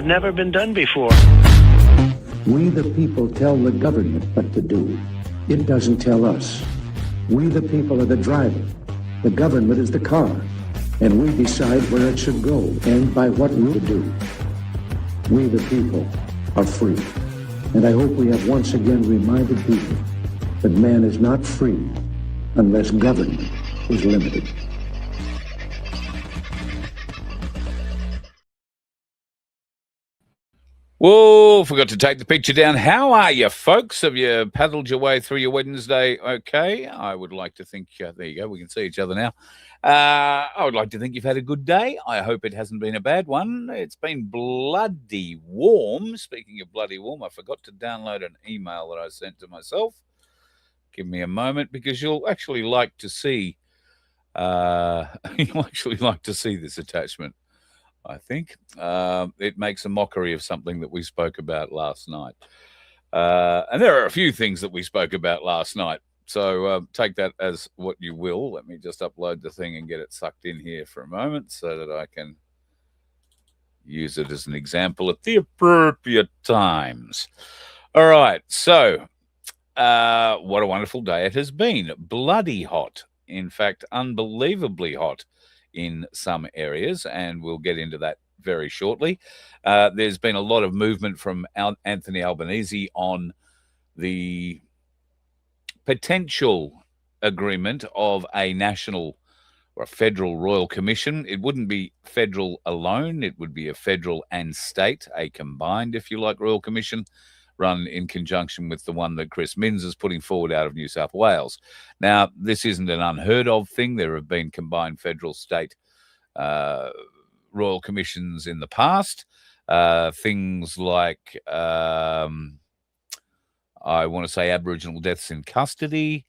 never been done before. We the people tell the government what to do. It doesn't tell us. We the people are the driver. The government is the car. And we decide where it should go and by what route to do. We the people are free. And I hope we have once again reminded people that man is not free unless government is limited. Whoa, forgot to take the picture down. How are you, folks? Have you paddled your way through your Wednesday okay? I would like to think, there you go, we can see each other now. I would like to think you've had a good day. I hope it hasn't been a bad one. It's been bloody warm. Speaking of bloody warm, I forgot to download an email that I sent to myself. Give me a moment, because you'll actually like to see, this attachment. I think it makes a mockery of something that we spoke about last night. And there are a few things that we spoke about last night. So take that as what you will. Let me just upload the thing and get it sucked in here for a moment so that I can use it as an example at the appropriate times. All right. So what a wonderful day it has been. Bloody hot. In fact, unbelievably hot in some areas, and we'll get into that very shortly. There's been a lot of movement from Anthony Albanese on the potential agreement of a national or a federal royal commission. It wouldn't be federal alone. It would be a federal and state, a combined, if you like, royal commission, run in conjunction with the one that Chris Minns is putting forward out of New South Wales. Now, this isn't an unheard of thing. There have been combined federal-state royal commissions in the past. Things like, I want to say, Aboriginal deaths in custody,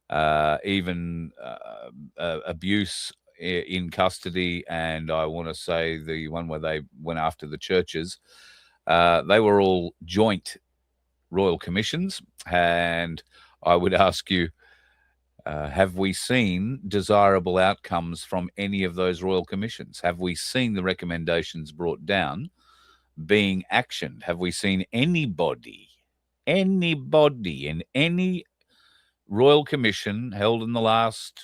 even abuse in custody, and I want to say the one where they went after the churches. They were all joint royal commissions, and I would ask you, have we seen desirable outcomes from any of those royal commissions? Have we seen the recommendations brought down being actioned? Have we seen anybody in any royal commission held in the last,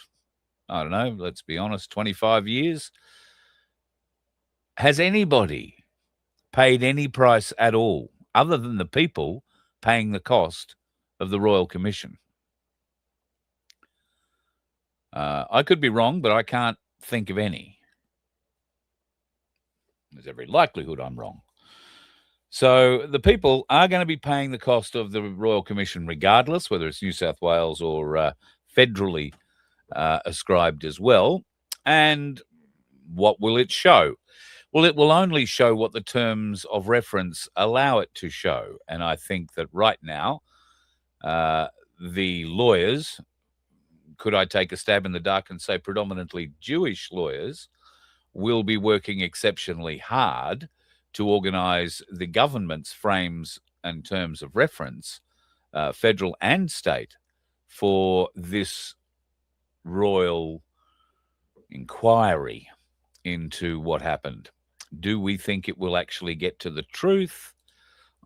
I don't know, let's be honest, 25 years? Has anybody paid any price at all, other than the people paying the cost of the Royal Commission? I could be wrong, but I can't think of any. There's every likelihood I'm wrong. So the people are going to be paying the cost of the Royal Commission regardless, whether it's New South Wales or federally ascribed as well. And what will it show? Well, it will only show what the terms of reference allow it to show. And I think that right now, the lawyers, could I take a stab in the dark and say predominantly Jewish lawyers, will be working exceptionally hard to organise the government's frames and terms of reference, federal and state, for this royal inquiry into what happened. Do we think it will actually get to the truth?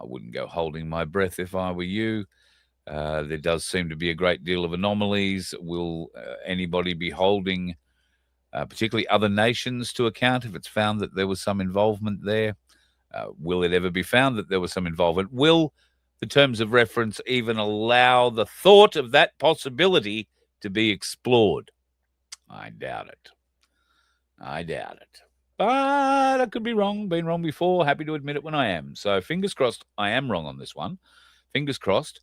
I wouldn't go holding my breath if I were you. There does seem to be a great deal of anomalies. Will anybody be holding particularly other nations to account if it's found that there was some involvement there? Will it ever be found that there was some involvement? Will the terms of reference even allow the thought of that possibility to be explored? I doubt it. But I could be wrong, been wrong before, happy to admit it when I am. So fingers crossed I am wrong on this one. Fingers crossed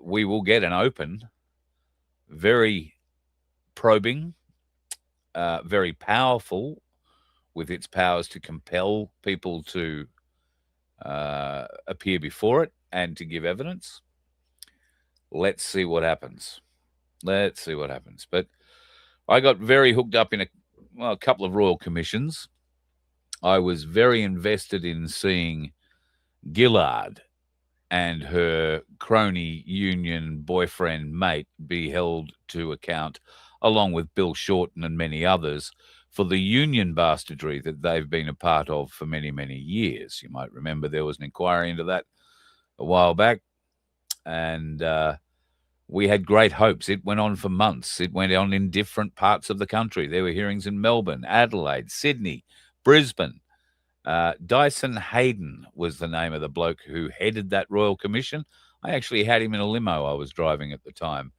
we will get an open, very probing, very powerful, with its powers to compel people to appear before it and to give evidence. Let's see what happens. But I got very hooked up in a couple of royal commissions. I was very invested in seeing Gillard and her crony union boyfriend mate be held to account along with Bill Shorten and many others, for the union bastardry that they've been a part of for many, many years. You might remember there was an inquiry into that a while back, and we had great hopes. It went on for months. It went on in different parts of the country. There were hearings in Melbourne, Adelaide, Sydney, Brisbane. Dyson Hayden was the name of the bloke who headed that Royal Commission. I actually had him in a limo I was driving at the time.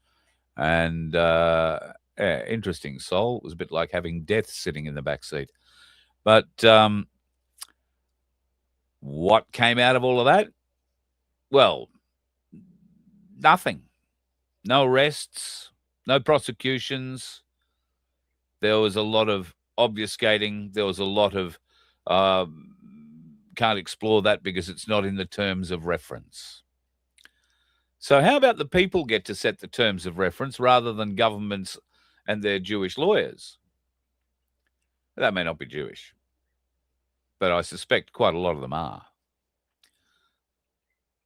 And interesting soul. It was a bit like having death sitting in the back seat. But what came out of all of that? Well, nothing. No arrests, no prosecutions. There was a lot of obfuscating. There was a lot of can't explore that because it's not in the terms of reference. So how about the people get to set the terms of reference rather than governments and their Jewish lawyers? That may not be Jewish, but I suspect quite a lot of them are.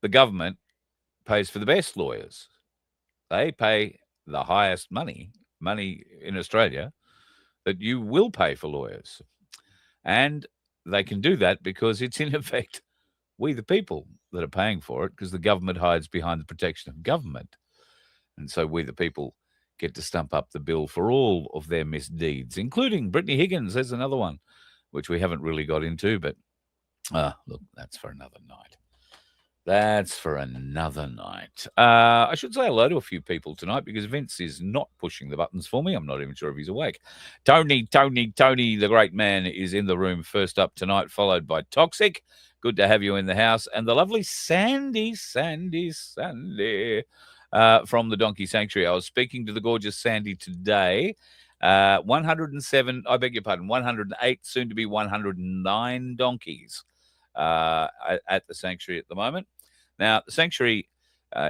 The government pays for the best lawyers. They pay the highest money in Australia that you will pay for lawyers. And they can do that because it's, in effect, we the people that are paying for it, because the government hides behind the protection of government. And so we the people get to stump up the bill for all of their misdeeds, including Brittany Higgins. There's another one, which we haven't really got into, but look, that's for another night. That's for another night. I should say hello to a few people tonight because Vince is not pushing the buttons for me. I'm not even sure if he's awake. Tony, the great man, is in the room first up tonight, followed by Toxic. Good to have you in the house. And the lovely Sandy from the Donkey Sanctuary. I was speaking to the gorgeous Sandy today. 107, I beg your pardon, 108, soon to be 109 donkeys at the Sanctuary at the moment. Now, the Sanctuary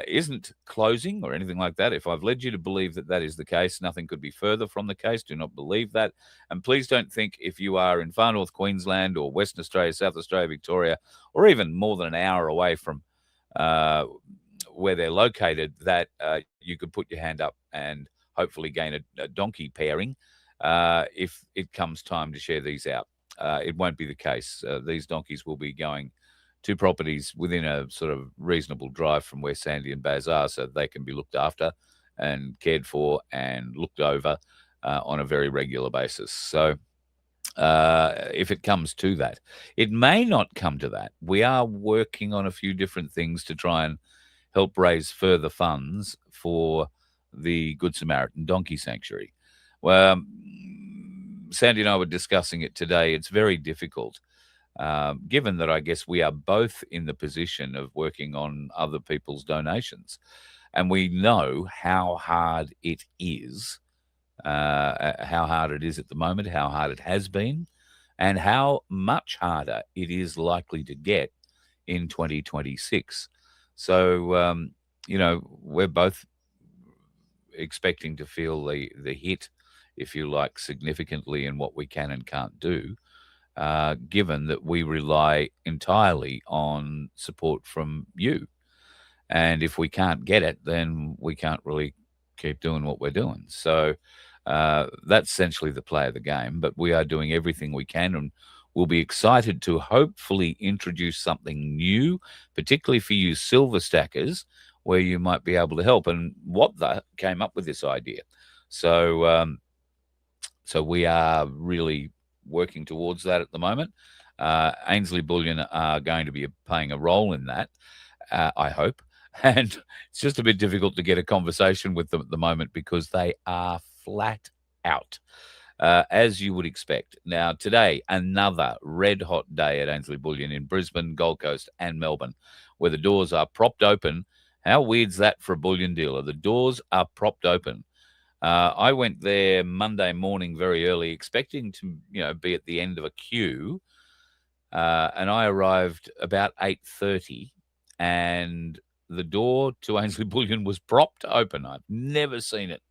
isn't closing or anything like that. If I've led you to believe that that is the case, nothing could be further from the case. Do not believe that. And please don't think if you are in far north Queensland or Western Australia, South Australia, Victoria, or even more than an hour away from where they're located, that you could put your hand up and hopefully gain a donkey pairing if it comes time to share these out. It won't be the case. These donkeys will be going to properties within a sort of reasonable drive from where Sandy and Baz are, so they can be looked after and cared for and looked over on a very regular basis. So if it comes to that, it may not come to that. We are working on a few different things to try and help raise further funds for the Good Samaritan Donkey Sanctuary. Well, Sandy and I were discussing it today. It's very difficult, given that I guess we are both in the position of working on other people's donations. And we know how hard it is, at the moment, how hard it has been, and how much harder it is likely to get in 2026. So, we're both expecting to feel the hit, if you like, significantly in what we can and can't do, given that we rely entirely on support from you. And if we can't get it, then we can't really keep doing what we're doing. So that's essentially the play of the game. But we are doing everything we can, and we'll be excited to hopefully introduce something new, particularly for you silver stackers, where you might be able to help. And what that came up with this idea. So we are really working towards that at the moment. Ainsley Bullion are going to be playing a role in that, I hope. And it's just a bit difficult to get a conversation with them at the moment because they are flat out, as you would expect. Now, today, another red-hot day at Ainsley Bullion in Brisbane, Gold Coast and Melbourne, where the doors are propped open. How weird's that for a bullion dealer? The doors are propped open. I went there Monday morning very early, expecting to, be at the end of a queue, and I arrived about 8:30, and the door to Ainsley Bullion was propped open. I've never seen it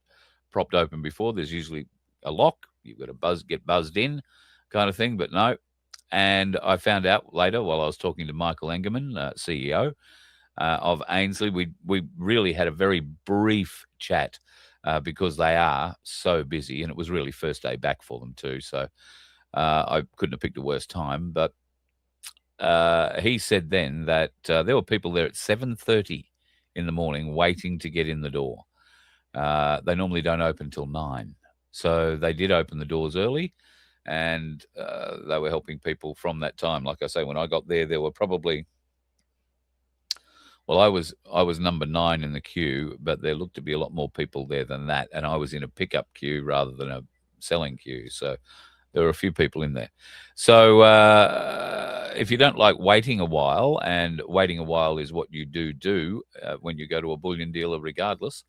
propped open before. There's usually a lock. You've got to get buzzed in kind of thing, but no. And I found out later while I was talking to Michael Engerman, CEO of Ainsley, we really had a very brief chat because they are so busy, and it was really first day back for them too. So I couldn't have picked a worse time. But he said then that there were people there at 7:30 in the morning waiting to get in the door. They normally don't open till 9. So they did open the doors early, and they were helping people from that time. Like I say, when I got there, there were probably, well, I was number 9 in the queue, but there looked to be a lot more people there than that, and I was in a pickup queue rather than a selling queue. So there were a few people in there. So if you don't like waiting a while, and waiting a while is what you do when you go to a bullion dealer regardless,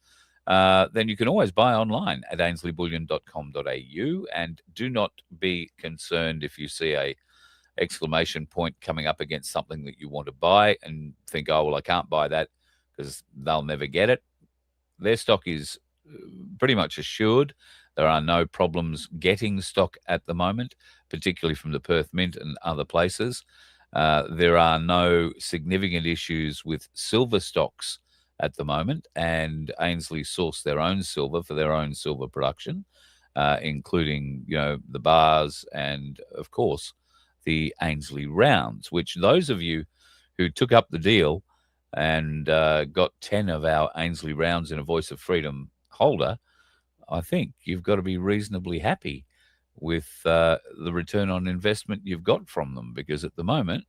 then you can always buy online at ainslieybullion.com.au, and do not be concerned if you see a exclamation point coming up against something that you want to buy and think, oh, well, I can't buy that because they'll never get it. Their stock is pretty much assured. There are no problems getting stock at the moment, particularly from the Perth Mint and other places. There are no significant issues with silver stocks at the moment, and Ainslie source their own silver for their own silver production, including, the bars and, of course, the Ainslie rounds, which those of you who took up the deal and got 10 of our Ainslie rounds in a Voice of Freedom holder, I think you've got to be reasonably happy with the return on investment you've got from them, because at the moment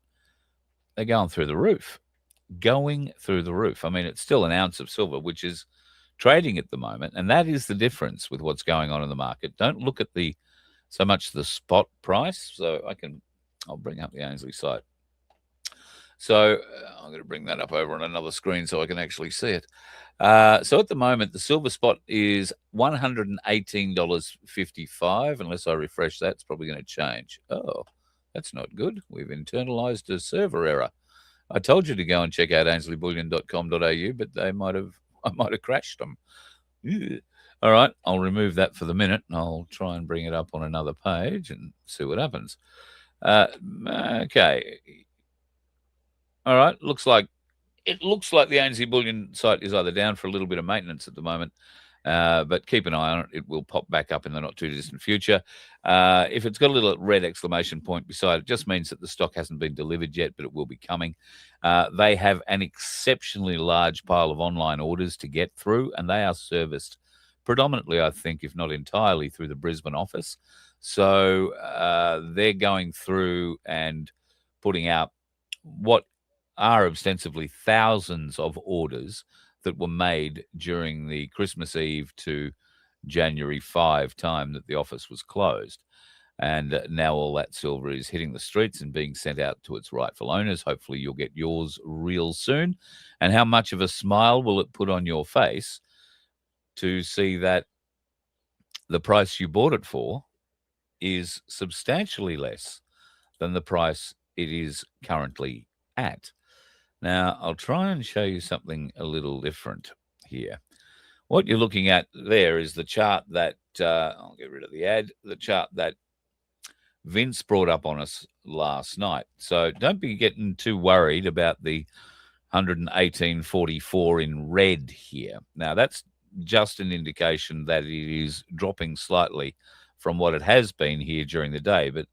they're going through the roof. I mean, it's still an ounce of silver, which is trading at the moment, and that is the difference with what's going on in the market. Don't look at so much the spot price. So I'll bring up the Ainslie site. So I'm going to bring that up over on another screen so I can actually see it. So at the moment, the silver spot is $118.55. Unless I refresh that, it's probably going to change. Oh, that's not good. We've internalized a server error. I told you to go and check out ainslieybullion.com.au, but I might have crashed them. Ew. All right, I'll remove that for the minute, and I'll try and bring it up on another page and see what happens. Okay. All right. It looks like the Ainslie Bullion site is either down for a little bit of maintenance at the moment, but keep an eye on it. It will pop back up in the not too distant future. If it's got a little red exclamation point beside it, just means that the stock hasn't been delivered yet, but it will be coming. They have an exceptionally large pile of online orders to get through, and they are serviced predominantly, I think, if not entirely, through the Brisbane office. So they're going through and putting out what are ostensibly thousands of orders that were made during the Christmas Eve to January 5 time that the office was closed. And now all that silver is hitting the streets and being sent out to its rightful owners. Hopefully you'll get yours real soon. And how much of a smile will it put on your face to see that the price you bought it for is substantially less than the price it is currently at. Now, I'll try and show you something a little different here. What you're looking at there is the chart that, I'll get rid of the ad, the chart that Vince brought up on us last night. So don't be getting too worried about the 118.44 in red here. Now, that's just an indication that it is dropping slightly from what it has been here during the day. But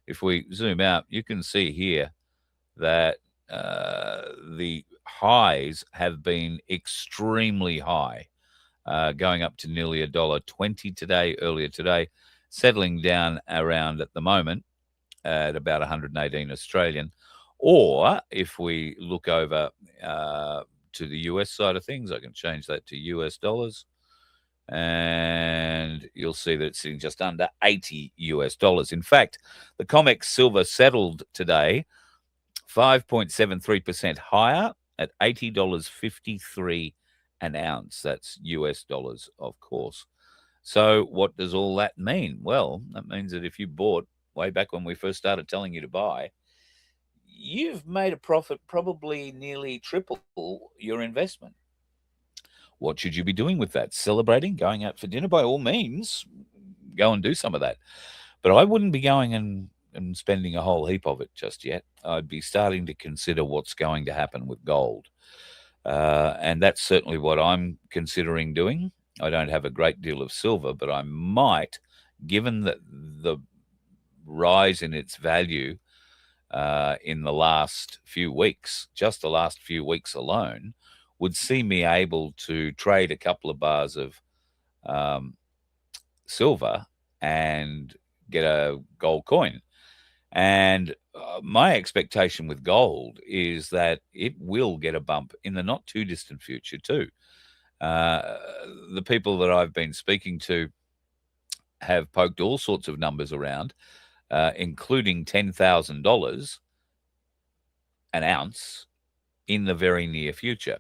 if we zoom out, you can see here that the highs have been extremely high, going up to nearly $1.20 today, earlier today, settling down around at the moment at about 118 Australian. Or if we look over to the US side of things, I can change that to US dollars, and you'll see that it's sitting just under 80 US dollars. In fact, the COMEX silver settled today 5.73% higher at $80.53 an ounce. That's US dollars, of course. So what does all that mean? Well, that means that if you bought way back when we first started telling you to buy, you've made a profit probably nearly triple your investment. What should you be doing with that? Celebrating, going out for dinner? By all means, go and do some of that. But I wouldn't be going and spending a whole heap of it just yet. I'd be starting to consider what's going to happen with gold. And that's certainly what I'm considering doing. I don't have a great deal of silver, but I might, given that the rise in its value in the last few weeks, just the last few weeks alone, would see me able to trade a couple of bars of um, silver and get a gold coin. And my expectation with gold is that it will get a bump in the not too distant future, too. Uh, the people that I've been speaking to have poked all sorts of numbers around, including $10,000 an ounce in the very near future.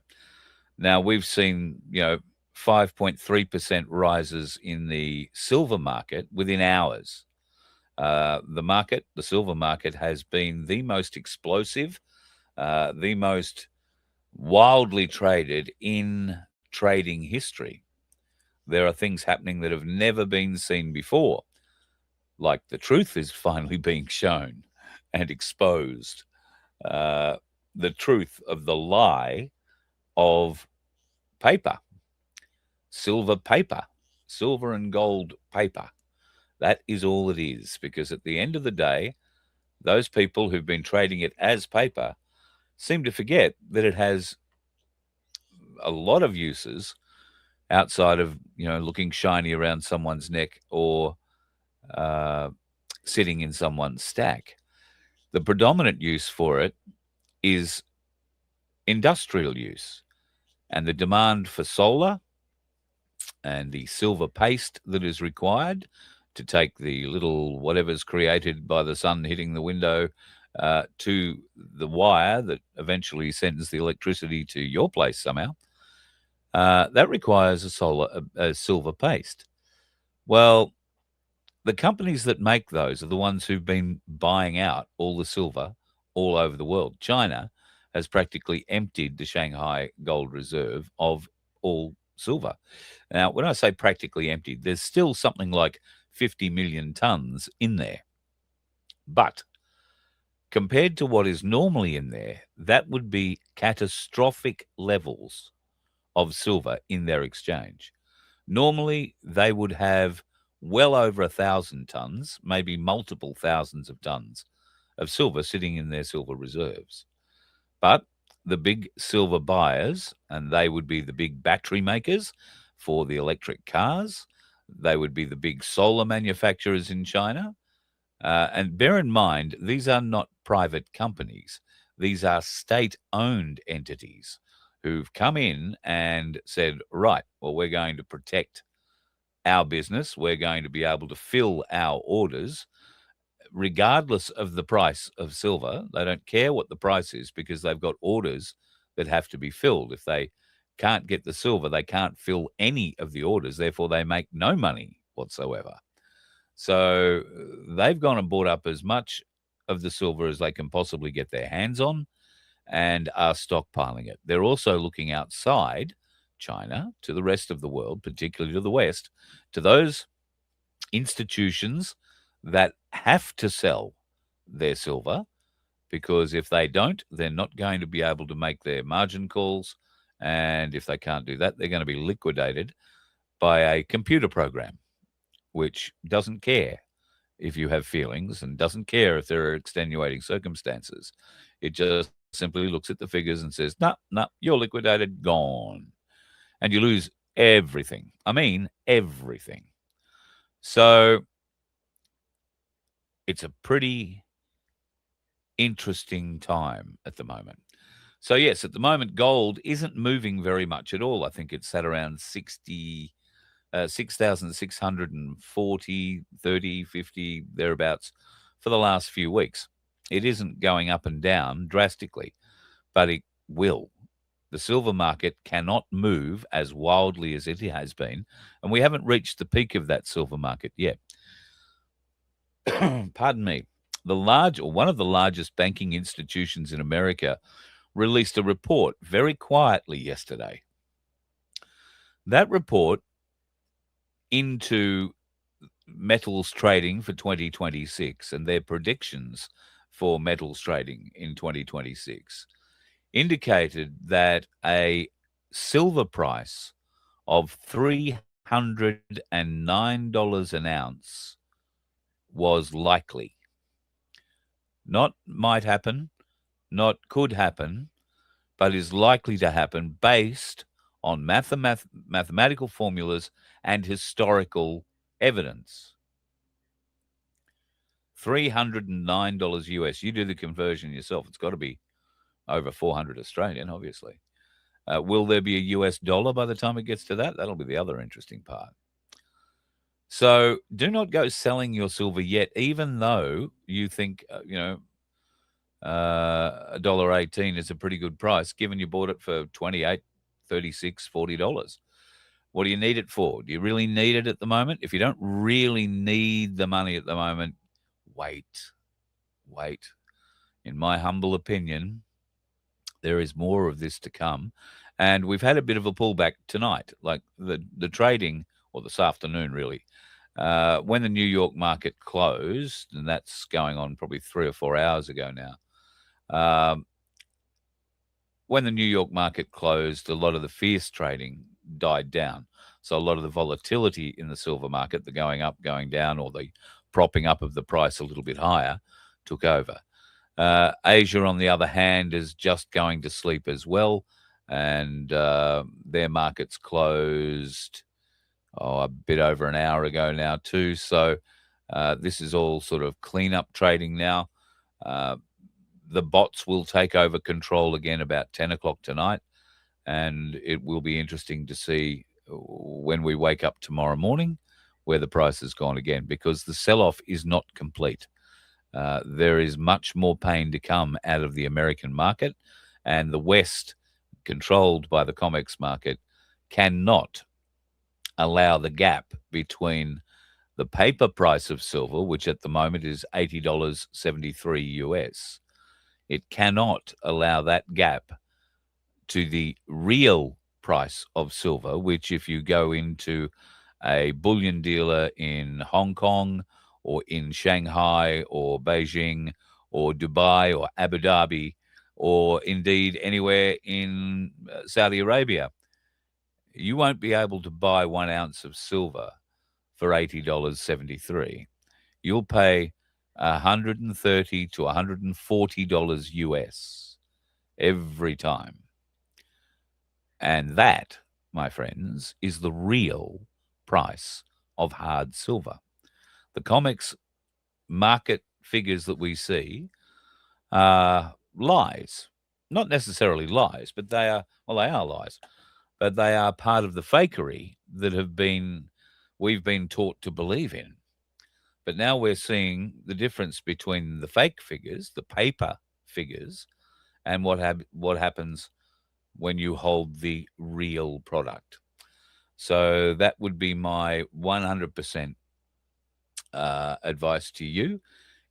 Now, we've seen, 5.3% rises in the silver market within hours. The silver market, has been the most explosive, the most wildly traded in trading history. There are things happening that have never been seen before, like the truth is finally being shown and exposed. The truth of the lie of paper, silver paper, silver and gold paper. That is all it is, because at the end of the day, those people who've been trading it as paper seem to forget that it has a lot of uses outside of, looking shiny around someone's neck or uh, sitting in someone's stack. The predominant use for it is industrial use, and the demand for solar and the silver paste that is required to take the little whatever's created by the sun hitting the window to the wire that eventually sends the electricity to your place somehow, that requires a silver paste. Well, the companies that make those are the ones who've been buying out all the silver all over the world. China has practically emptied the Shanghai gold reserve of all silver. Now, when I say practically emptied, there's still something like 50 million tons in there. But compared to what is normally in there, that would be catastrophic levels of silver in their exchange. Normally, they would have well over 1,000 tons, maybe multiple thousands of tons of silver sitting in their silver reserves. But the big silver buyers, and they would be the big battery makers for the electric cars, they would be the big solar manufacturers in China. And bear in mind, these are not private companies. These are state-owned entities who've come in and said, right, well, we're going to protect our business. We're going to be able to fill our orders regardless of the price of silver. They don't care what the price is because they've got orders that have to be filled. If they can't get the silver, they can't fill any of the orders. Therefore, they make no money whatsoever. So they've gone and bought up as much of the silver as they can possibly get their hands on and are stockpiling it. They're also looking outside China to the rest of the world, particularly to the West, to those institutions that have to sell their silver, because if they don't, they're not going to be able to make their margin calls. And if they can't do that, they're going to be liquidated by a computer program, which doesn't care if you have feelings and doesn't care if there are extenuating circumstances. It just simply looks at the figures and says, no, you're liquidated, gone. And you lose everything. I mean, everything. So it's a pretty interesting time at the moment. So yes, at the moment, gold isn't moving very much at all. I think it's sat around 6,640, 30, 50, thereabouts for the last few weeks. It isn't going up and down drastically, but it will. The silver market cannot move as wildly as it has been, and we haven't reached the peak of that silver market yet. Pardon me. One of the largest banking institutions in America released a report very quietly yesterday. That report into metals trading for 2026 and their predictions for metals trading in 2026 indicated that a silver price of $309 an ounce was likely. Not might happen, not could happen, but is likely to happen based on mathematical formulas and historical evidence. $309 US. You do the conversion yourself. It's got to be over 400 Australian, obviously. Will there be a US dollar by the time it gets to that? That'll be the other interesting part. So do not go selling your silver yet, even though you think, $1.18 is a pretty good price, given you bought it for $28, $36, $40. What do you need it for? Do you really need it at the moment? If you don't really need the money at the moment, wait. In my humble opinion, there is more of this to come. And we've had a bit of a pullback tonight, like the trading, or this afternoon, really. When the New York market closed, and that's going on probably 3 or 4 hours ago now, when the New York market closed, a lot of the fierce trading died down. So a lot of the volatility in the silver market, the going up, going down, or the propping up of the price a little bit higher, took over. Asia, on the other hand, is just going to sleep as well. And their markets closed a bit over an hour ago now too. So this is all sort of cleanup trading now. The bots will take over control again about 10 o'clock tonight. And it will be interesting to see when we wake up tomorrow morning where the price has gone again, because the sell-off is not complete. There is much more pain to come out of the American market, and the West, controlled by the COMEX market, cannot allow the gap between the paper price of silver, which at the moment is $80.73 US. It cannot allow that gap to the real price of silver, which, if you go into a bullion dealer in Hong Kong or in Shanghai or Beijing or Dubai or Abu Dhabi, or indeed anywhere in Saudi Arabia, you won't be able to buy 1 ounce of silver for $80.73. You'll pay $130 to $140 US every time. And that, my friends, is the real price of hard silver. The COMEX market figures that we see are lies. Not necessarily lies, but they are lies. But they are part of the fakery that we've been taught to believe in. But now we're seeing the difference between the fake figures, the paper figures, and what happens when you hold the real product. So that would be my 100% advice to you.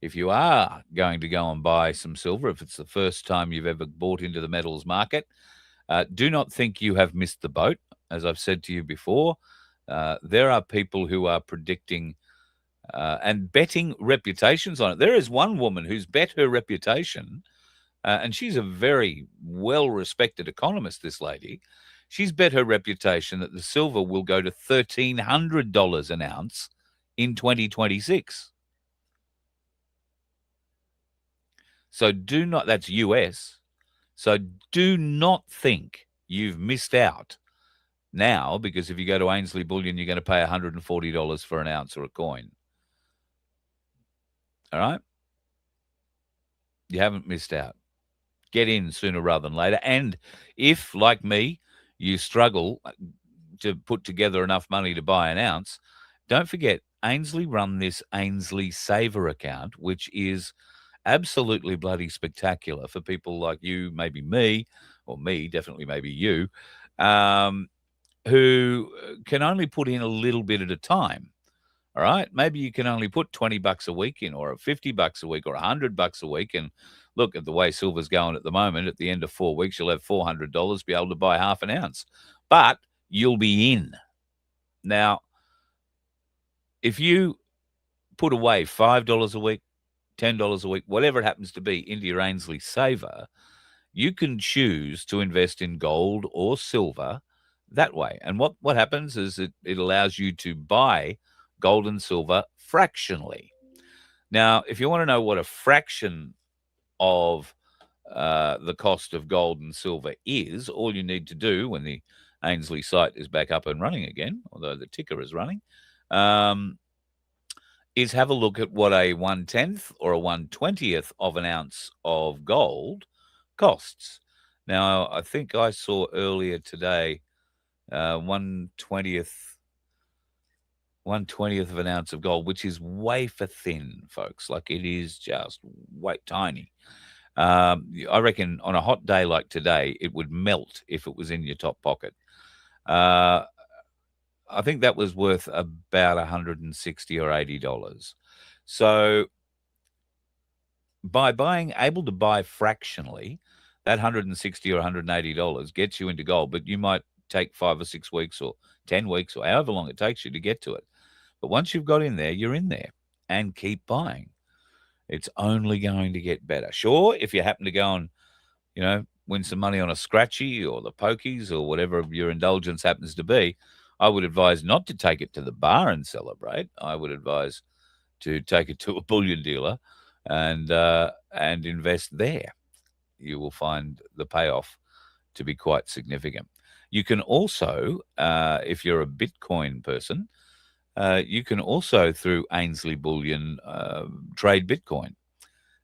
If you are going to go and buy some silver, if it's the first time you've ever bought into the metals market, do not think you have missed the boat. As I've said to you before, there are people who are predicting and betting reputations on it. There is one woman who's bet her reputation, and she's a very well-respected economist, this lady. She's bet her reputation that the silver will go to $1,300 an ounce in 2026. So that's US. So do not think you've missed out now, because if you go to Ainsley Bullion, you're going to pay $140 for an ounce or a coin. All right? You haven't missed out. Get in sooner rather than later. And if, like me, you struggle to put together enough money to buy an ounce, don't forget, Ainsley run this Ainsley Saver account, which is absolutely bloody spectacular for people like you, maybe me, or me, definitely maybe you, who can only put in a little bit at a time. All right. Maybe you can only put $20 a week in, or $50 a week, or $100 a week. And look at the way silver's going at the moment. At the end of 4 weeks, you'll have $400, be able to buy half an ounce, but you'll be in. Now, if you put away $5 a week, $10 a week, whatever it happens to be, into your Ainsley Saver, you can choose to invest in gold or silver that way. And what happens is it allows you to buy gold and silver fractionally. Now, if you want to know what a fraction of the cost of gold and silver is, all you need to do when the Ainsley site is back up and running again, although the ticker is running, is have a look at what a 1/10th or a 1/20th of an ounce of gold costs. Now, I think I saw earlier today 1/20th of an ounce of gold, which is wafer thin, folks. Like, it is just way tiny. I reckon on a hot day like today, it would melt if it was in your top pocket. I think that was worth about $160 or $80. So by able to buy fractionally, that $160 or $180 gets you into gold, but you might take 5 or 6 weeks or 10 weeks or however long it takes you to get to it. But once you've got in there, you're in there, and keep buying. It's only going to get better. Sure, if you happen to go and, win some money on a scratchy or the pokies or whatever your indulgence happens to be, I would advise not to take it to the bar and celebrate. I would advise to take it to a bullion dealer and invest there. You will find the payoff to be quite significant. You can also, if you're a Bitcoin person, you can also, through Ainsley Bullion, trade Bitcoin.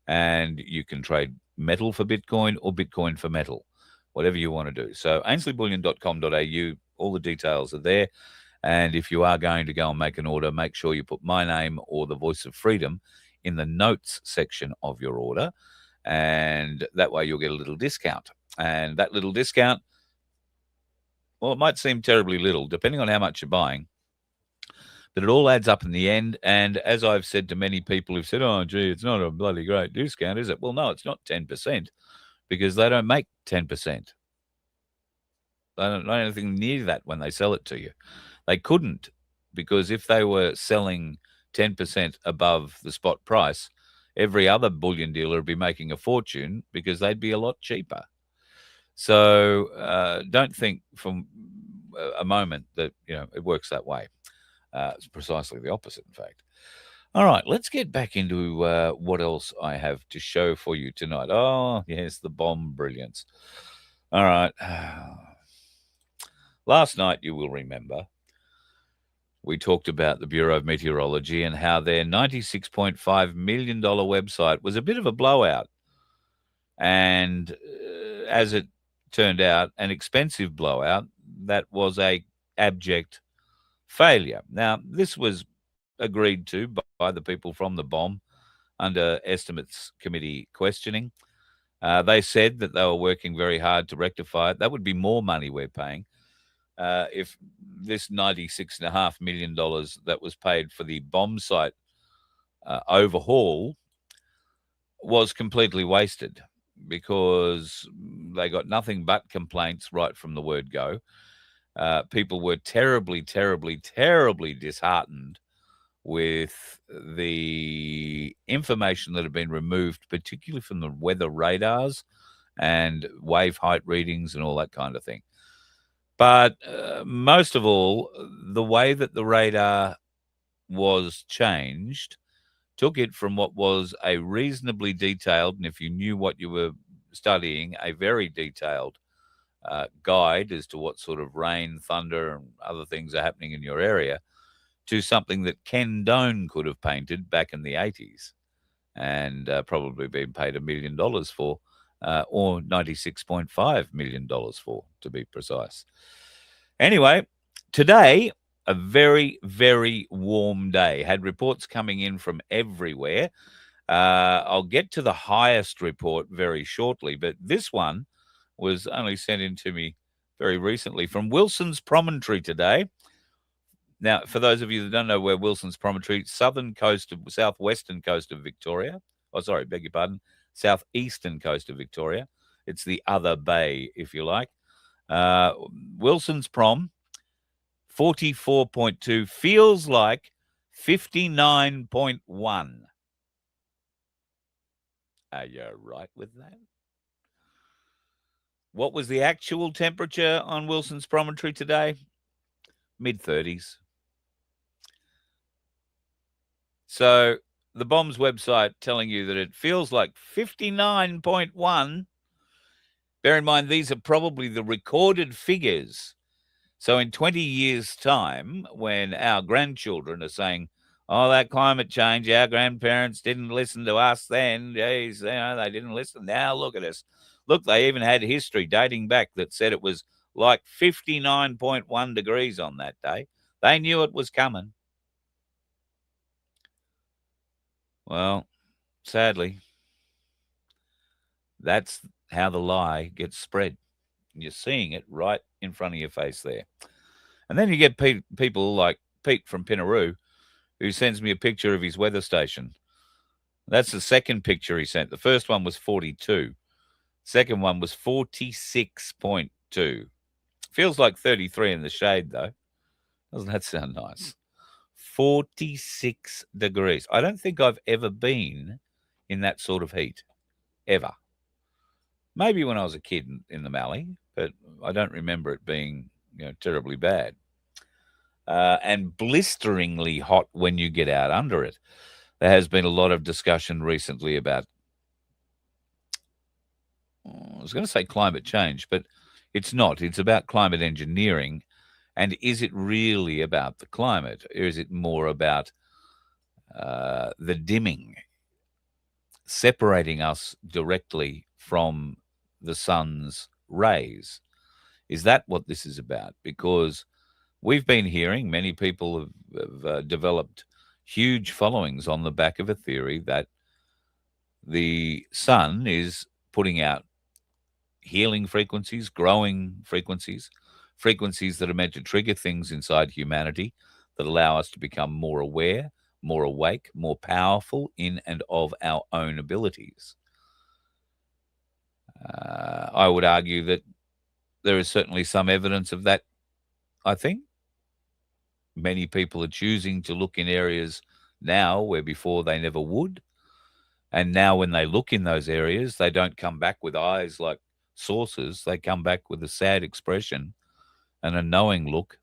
And you can trade metal for Bitcoin or Bitcoin for metal, whatever you want to do. So ainsleyBullion.com.au, all the details are there. And if you are going to go and make an order, make sure you put my name or the Voice of Freedom in the notes section of your order. And that way you'll get a little discount. And that little discount, well, it might seem terribly little, depending on how much you're buying, but it all adds up in the end. And as I've said to many people who've said, oh, gee, it's not a bloody great discount, is it? Well, no, it's not 10%, because they don't make 10%. They don't know anything near that when they sell it to you. They couldn't, because if they were selling 10% above the spot price, every other bullion dealer would be making a fortune, because they'd be a lot cheaper. So don't think from a moment that, it works that way. It's precisely the opposite, in fact. All right, let's get back into what else I have to show for you tonight. Oh, yes, the bomb brilliance. All right. Last night, you will remember, we talked about the Bureau of Meteorology and how their $96.5 million website was a bit of a blowout. And as it turned out, an expensive blowout that was a abject failure. Now, this was agreed to by the people from the BOM under Estimates Committee questioning. They said that they were working very hard to rectify it. That would be more money we're paying if this $96.5 million that was paid for the BOM site overhaul was completely wasted, because they got nothing but complaints right from the word go. People were terribly, terribly, terribly disheartened with the information that had been removed, particularly from the weather radars and wave height readings and all that kind of thing. But most of all, the way that the radar was changed took it from what was a reasonably detailed, and if you knew what you were studying, a very detailed guide as to what sort of rain, thunder, and other things are happening in your area, to something that Ken Doan could have painted back in the 80s and probably been paid $1 million for, or $96.5 million for, to be precise. Anyway, today, a very, very warm day. Had reports coming in from everywhere. I'll get to the highest report very shortly, but this one was only sent in to me very recently from Wilson's Promontory today. Now, for those of you that don't know where Wilson's Promontory, southwestern coast of Victoria. Oh, sorry, beg your pardon. Southeastern coast of Victoria. It's the other bay, if you like. Wilson's Prom, 44.2, feels like 59.1. Are you right with that? What was the actual temperature on Wilson's Promontory today? Mid-30s. So the bomb's website telling you that it feels like 59.1. Bear in mind, these are probably the recorded figures. So in 20 years' time, when our grandchildren are saying, oh, that climate change, our grandparents didn't listen to us then. Geez, they didn't listen. Now look at us. Look, they even had history dating back that said it was like 59.1 degrees on that day. They knew it was coming. Well, sadly, that's how the lie gets spread. You're seeing it right in front of your face there. And then you get people like Pete from Pinaroo, who sends me a picture of his weather station. That's the second picture he sent. The first one was 42. Second one was 46.2. Feels like 33 in the shade, though. Doesn't that sound nice? 46 degrees. I don't think I've ever been in that sort of heat, ever. Maybe when I was a kid in the Mallee, but I don't remember it being terribly bad. And blisteringly hot when you get out under it. There has been a lot of discussion recently about, I was going to say climate change, but it's not. It's about climate engineering. And is it really about the climate, or is it more about the dimming, separating us directly from the sun's rays? Is that what this is about? Because we've been hearing many people have developed huge followings on the back of a theory that the sun is putting out healing frequencies, growing frequencies, frequencies that are meant to trigger things inside humanity that allow us to become more aware, more awake, more powerful in and of our own abilities. I would argue that there is certainly some evidence of that, I think. Many people are choosing to look in areas now where before they never would. And now when they look in those areas, they don't come back with eyes like saucers. They come back with a sad expression and a knowing look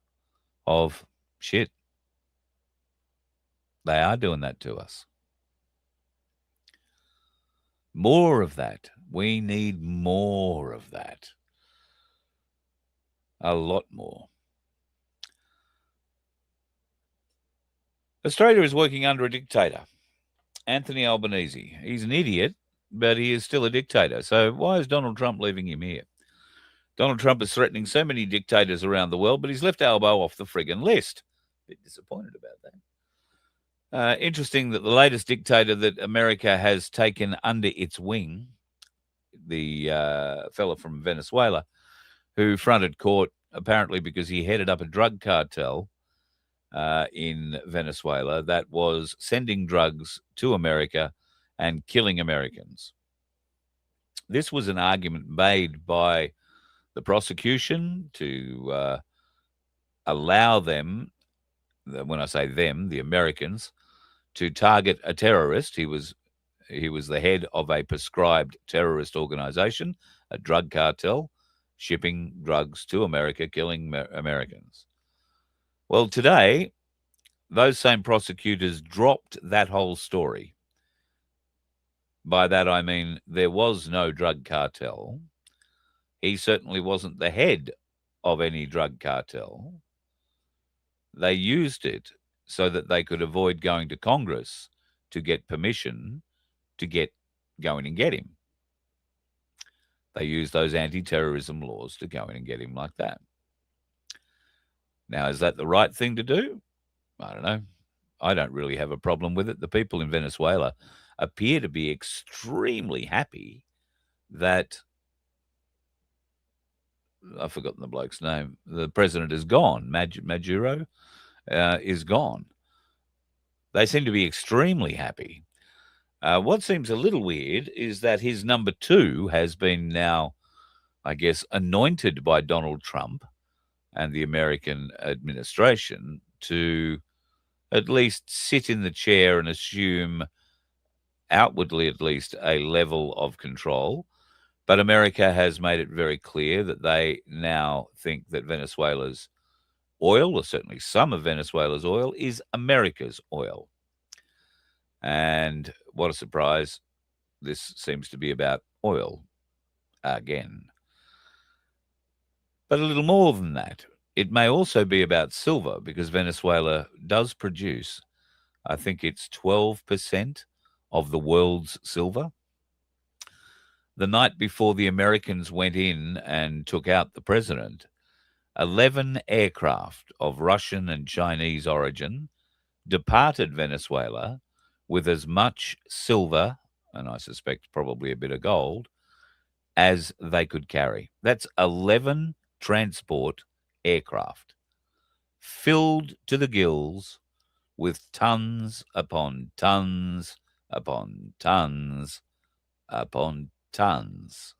of, shit, they are doing that to us. More of that. We need more of that. A lot more. Australia is working under a dictator, Anthony Albanese. He's an idiot, but he is still a dictator. So why is Donald Trump leaving him here? Donald Trump is threatening so many dictators around the world, but he's left Albo off the friggin' list. Bit disappointed about that. Interesting that the latest dictator that America has taken under its wing, the fella from Venezuela, who fronted court apparently because he headed up a drug cartel in Venezuela that was sending drugs to America and killing Americans. This was an argument made by the prosecution to allow them, when I say them, the Americans, to target a terrorist. He was the head of a prescribed terrorist organization, a drug cartel, shipping drugs to America, killing Americans. Well, today, those same prosecutors dropped that whole story. By that, I mean there was no drug cartel. He certainly wasn't the head of any drug cartel. They used it so that they could avoid going to Congress to get permission to go in and get him. They used those anti-terrorism laws to go in and get him like that. Now, is that the right thing to do? I don't know. I don't really have a problem with it. The people in Venezuela appear to be extremely happy that, I've forgotten the bloke's name, the president is gone. Maduro is gone. They seem to be extremely happy. What seems a little weird is that his number two has been now, I guess, anointed by Donald Trump and the American administration to at least sit in the chair and assume, outwardly at least, a level of control. But America has made it very clear that they now think that Venezuela's oil, or certainly some of Venezuela's oil, is America's oil. And what a surprise, this seems to be about oil again. But a little more than that. It may also be about silver, because Venezuela does produce, I think it's 12% of the world's silver. The night before the Americans went in and took out the president, 11 aircraft of Russian and Chinese origin departed Venezuela with as much silver, and I suspect probably a bit of gold, as they could carry. That's 11 transport aircraft filled to the gills with tons upon tons upon tons upon tons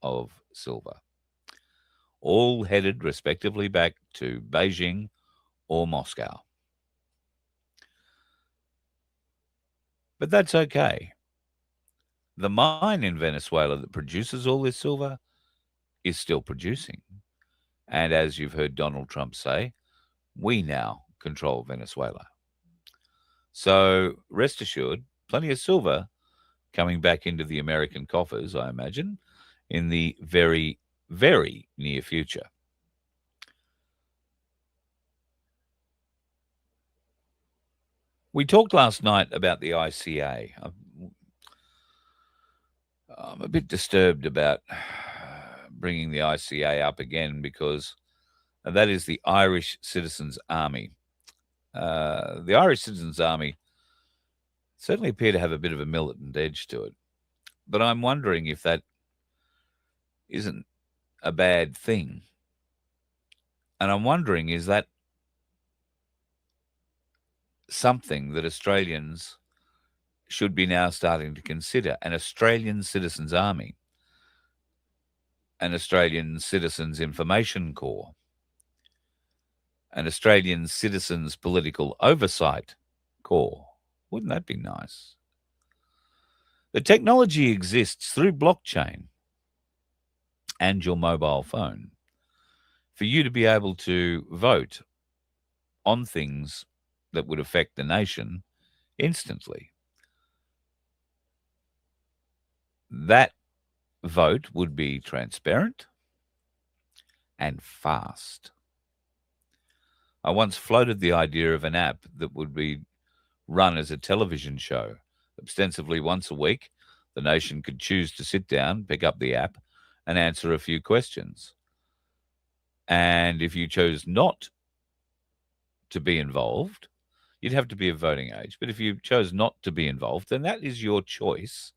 of silver, all headed respectively back to Beijing or Moscow. But that's okay. The mine in Venezuela that produces all this silver is still producing. And as you've heard Donald Trump say, we now control Venezuela. So rest assured, plenty of silver coming back into the American coffers, I imagine, in the very, very near future. We talked last night about the ICA. I'm a bit disturbed about bringing the ICA up again, because that is the Irish Citizens Army. The Irish Citizens Army certainly appear to have a bit of a militant edge to it. But I'm wondering if that isn't a bad thing. And I'm wondering, is that something that Australians should be now starting to consider? An Australian Citizens Army, an Australian Citizens Information Corps, an Australian Citizens Political Oversight Corps. Wouldn't that be nice? The technology exists through blockchain and your mobile phone for you to be able to vote on things that would affect the nation instantly. That vote would be transparent and fast. I once floated the idea of an app that would be run as a television show. Ostensibly once a week, the nation could choose to sit down, pick up the app, and answer a few questions. And if you chose not to be involved, you'd have to be of voting age. But if you chose not to be involved, then that is your choice.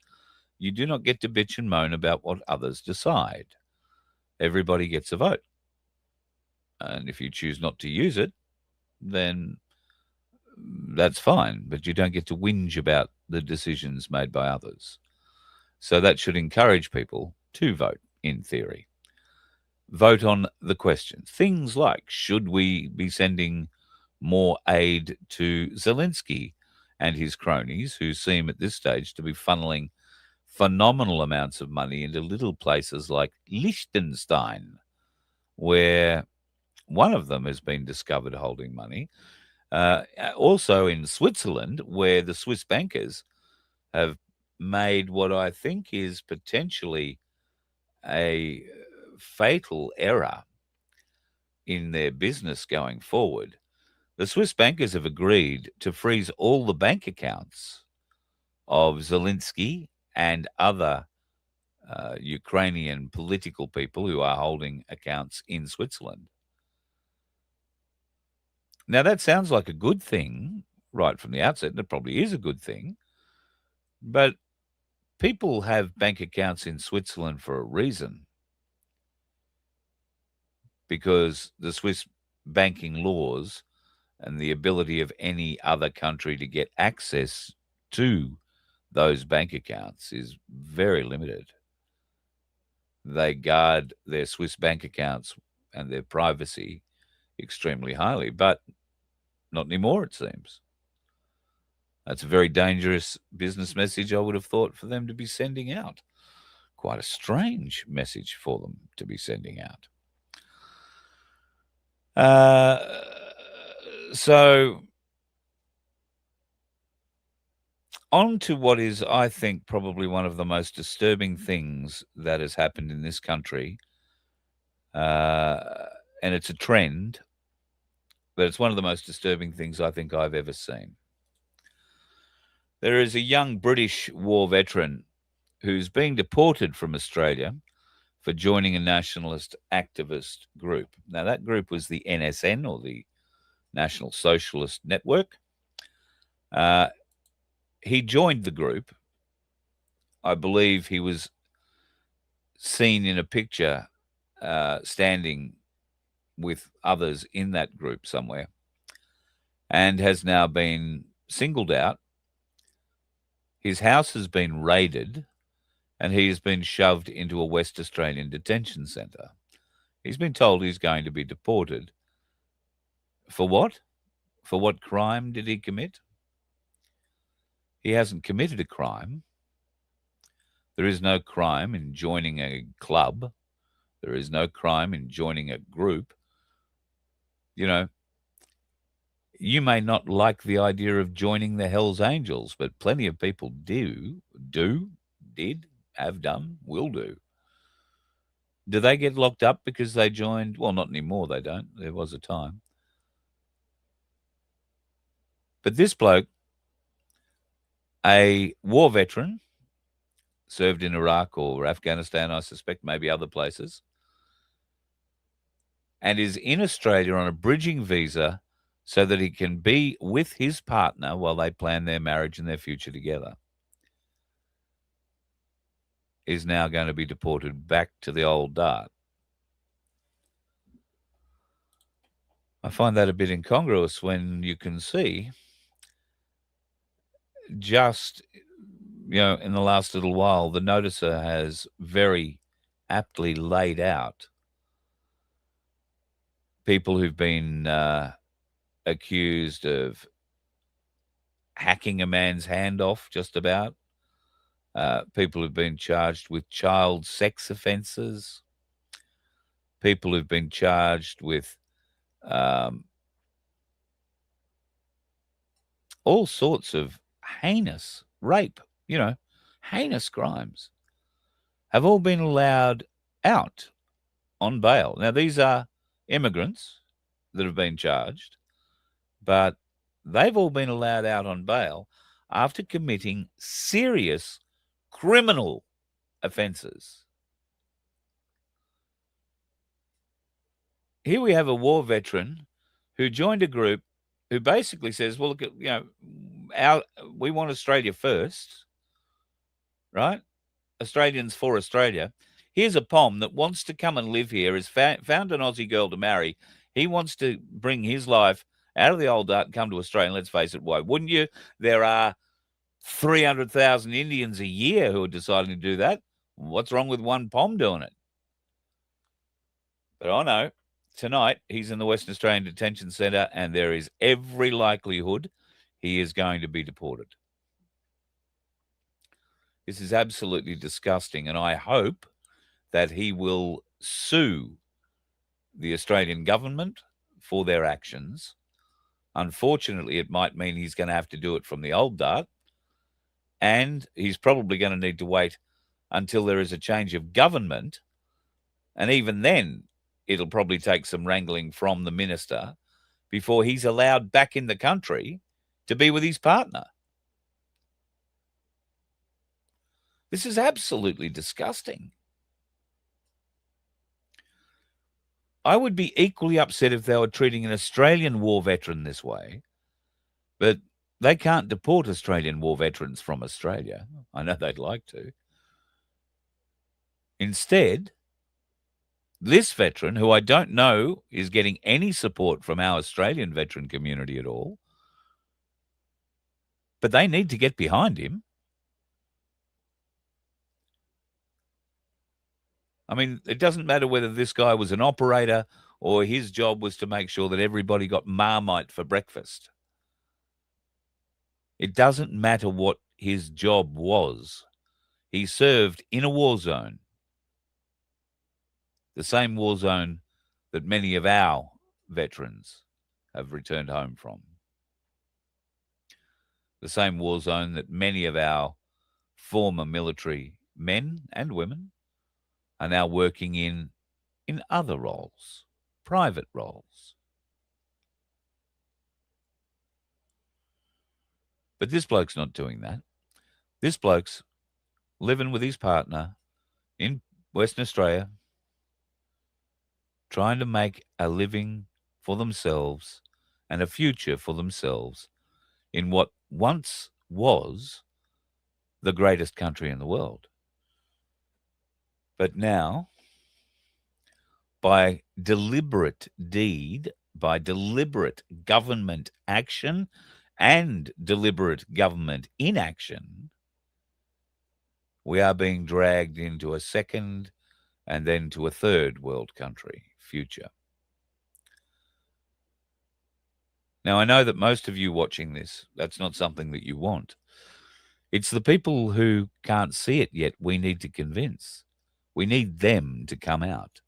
You do not get to bitch and moan about what others decide. Everybody gets a vote. And if you choose not to use it, then that's fine. But you don't get to whinge about the decisions made by others. So that should encourage people to vote, in theory. Vote on the questions. Things like, should we be sending more aid to Zelensky and his cronies, who seem at this stage to be funneling phenomenal amounts of money into little places like Liechtenstein, where one of them has been discovered holding money. Also in Switzerland, where the Swiss bankers have made what I think is potentially a fatal error in their business going forward. The Swiss bankers have agreed to freeze all the bank accounts of Zelensky and other Ukrainian political people who are holding accounts in Switzerland. Now, that sounds like a good thing right from the outset, and it probably is a good thing. But people have bank accounts in Switzerland for a reason, because the Swiss banking laws and the ability of any other country to get access to those bank accounts is very limited. They guard their Swiss bank accounts and their privacy extremely highly, but not anymore, it seems. That's a very dangerous business message, I would have thought, for them to be sending out. quite a strange message for them to be sending out. So on to what is, I think, probably one of the most disturbing things that has happened in this country. And it's a trend, but it's one of the most disturbing things I think I've ever seen. There is a young British war veteran who's being deported from Australia for joining a nationalist activist group. Now, that group was the NSN, or the National Socialist Network. He joined the group. I believe he was seen in a picture standing with others in that group somewhere, and has now been singled out. His house has been raided, and he has been shoved into a West Australian detention centre. He's been told he's going to be deported. For what? For what crime did he commit? He hasn't committed a crime. There is no crime in joining a club. There is no crime in joining a group. You know, you may not like the idea of joining the Hells Angels, but plenty of people did, have done, will do. Do they get locked up because they joined? Well, not anymore, they don't. There was a time. But this bloke, a war veteran, served in Iraq or Afghanistan, I suspect, maybe other places, and is in Australia on a bridging visa so that he can be with his partner while they plan their marriage and their future together, is now going to be deported back to the old dart. I find that a bit incongruous when you can see just, in the last little while, the noticer has very aptly laid out people who've been accused of hacking a man's hand off, just about. People who've been charged with child sex offences. People who've been charged with all sorts of heinous rape, heinous crimes, have all been allowed out on bail. Now, these are immigrants that have been charged, but they've all been allowed out on bail after committing serious criminal offences. Here we have a war veteran who joined a group who basically says, well, look, we want Australia first, right? Australians for Australia. Here's a POM that wants to come and live here, has found an Aussie girl to marry. He wants to bring his life out of the old dart and come to Australia. And let's face it, why wouldn't you? There are 300,000 Indians a year who are deciding to do that. What's wrong with one POM doing it? But I know tonight he's in the Western Australian Detention Centre, and there is every likelihood he is going to be deported. This is absolutely disgusting, and I hope that he will sue the Australian government for their actions. Unfortunately, it might mean he's going to have to do it from the old dart, and he's probably going to need to wait until there is a change of government, and even then it'll probably take some wrangling from the minister before he's allowed back in the country to be with his partner. This is absolutely disgusting. I would be equally upset if they were treating an Australian war veteran this way, but they can't deport Australian war veterans from Australia. I know they'd like to. Instead, this veteran, who I don't know is getting any support from our Australian veteran community at all, but they need to get behind him. I mean, it doesn't matter whether this guy was an operator or his job was to make sure that everybody got Marmite for breakfast. It doesn't matter what his job was. He served in a war zone, the same war zone that many of our veterans have returned home from, the same war zone that many of our former military men and women are now working in other roles, private roles. But this bloke's not doing that. This bloke's living with his partner in Western Australia, trying to make a living for themselves and a future for themselves in what once was the greatest country in the world. But now, by deliberate deed, by deliberate government action and deliberate government inaction, we are being dragged into a second and then to a third world country future. Now, I know that most of you watching this, that's not something that you want. It's the people who can't see it yet we need to convince. We need them to come out.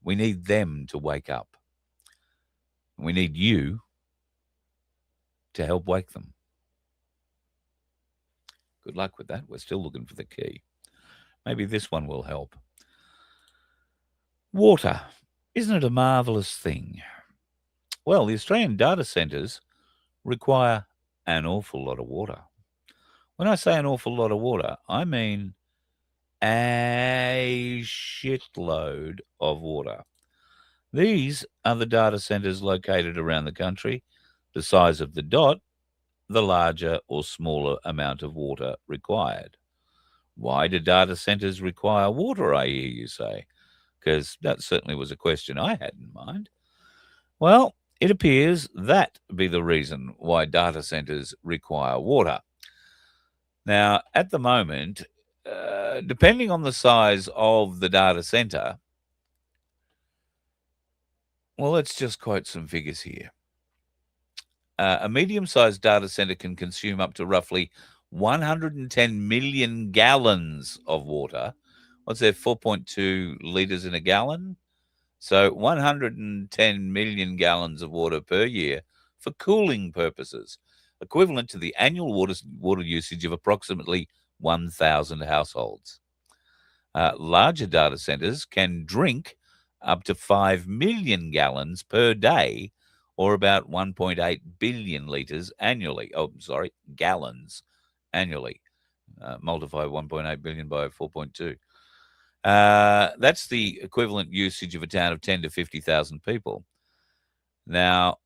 We need them to wake up. We need you to help wake them. Good luck with that. We're still looking for the key. Maybe this one will help. Water. Isn't it a marvellous thing? Well, the Australian data centres require an awful lot of water. When I say an awful lot of water, I mean a shitload of water. These are the data centres located around the country. The size of the dot, the larger or smaller amount of water required. Why do data centres require water, I hear you say? Because that certainly was a question I had in mind. Well, it appears that be the reason why data centres require water. Now, at the moment, depending on the size of the data centre, well, let's just quote some figures here. A medium-sized data centre can consume up to roughly 110 million gallons of water. What's that, 4.2 litres in a gallon? So 110 million gallons of water per year for cooling purposes, equivalent to the annual water usage of approximately 1,000 households. Larger data centres can drink up to 5 million gallons per day, or about 1.8 billion litres annually. Gallons annually. Multiply 1.8 billion by 4.2. That's the equivalent usage of a town of 10 to 50,000 people. Now,